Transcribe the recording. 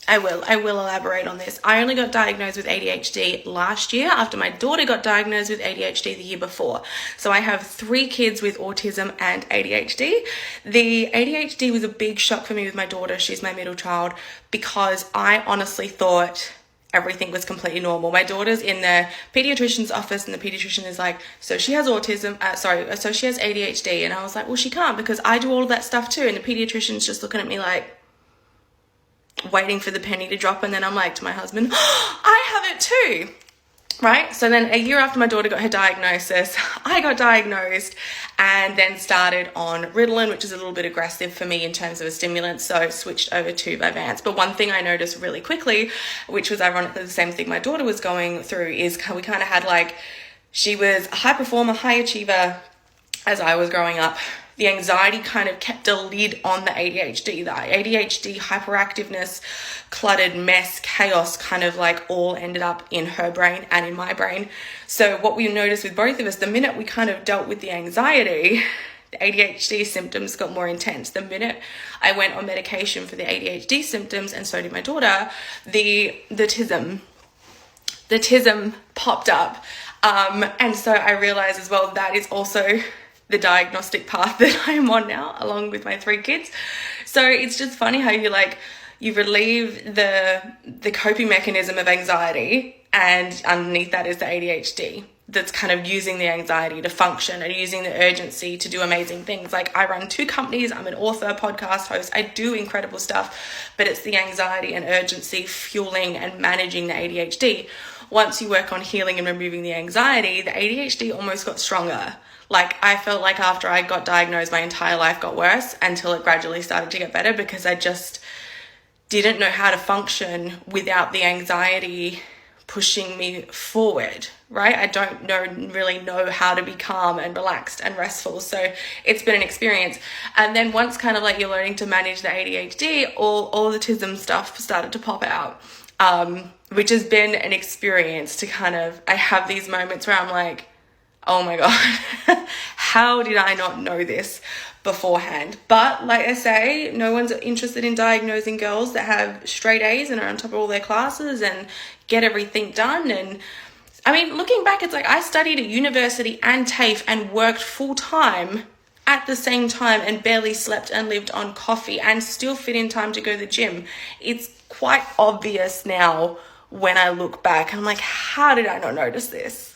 I will elaborate on this. I only got diagnosed with ADHD last year after my daughter got diagnosed with ADHD the year before. So I have 3 kids with autism and ADHD. The ADHD was a big shock for me with my daughter. She's my middle child, because I honestly thought everything was completely normal. My daughter's in the pediatrician's office and the pediatrician is like, so she has autism, so she has ADHD. And I was like, well, she can't, because I do all of that stuff too. And the pediatrician's just looking at me like, waiting for the penny to drop. And then I'm like to my husband, oh, I have it too, right? So then a year after my daughter got her diagnosis, I got diagnosed and then started on Ritalin, which is a little bit aggressive for me in terms of a stimulant, so switched over to Vyvanse. But one thing I noticed really quickly, which was ironically the same thing my daughter was going through, is we kind of had like, she was a high performer, high achiever as I was growing up. The anxiety kind of kept a lid on the ADHD. The ADHD, hyperactiveness, cluttered mess, chaos kind of like all ended up in her brain and in my brain. So what we noticed with both of us, the minute we kind of dealt with the anxiety, the ADHD symptoms got more intense. The minute I went on medication for the ADHD symptoms, and so did my daughter, the TISM popped up. And so I realized as well that is also the diagnostic path that I am on now, along with my 3 kids. So it's just funny how you relieve the coping mechanism of anxiety, and underneath that is the ADHD that's kind of using the anxiety to function and using the urgency to do amazing things. Like, I run 2 companies, I'm an author, podcast host, I do incredible stuff, but it's the anxiety and urgency fueling and managing the ADHD. Once you work on healing and removing the anxiety, the ADHD almost got stronger. Like, I felt like after I got diagnosed, my entire life got worse until it gradually started to get better, because I just didn't know how to function without the anxiety pushing me forward, right? I don't really know how to be calm and relaxed and restful. So it's been an experience. And then once kind of like you're learning to manage the ADHD, all the TISM stuff started to pop out, which has been an experience to kind of, I have these moments where I'm like, oh my God, how did I not know this beforehand? But like I say, no one's interested in diagnosing girls that have straight A's and are on top of all their classes and get everything done. And I mean, looking back, it's like I studied at university and TAFE and worked full time at the same time and barely slept and lived on coffee and still fit in time to go to the gym. It's quite obvious now when I look back. I'm like, how did I not notice this?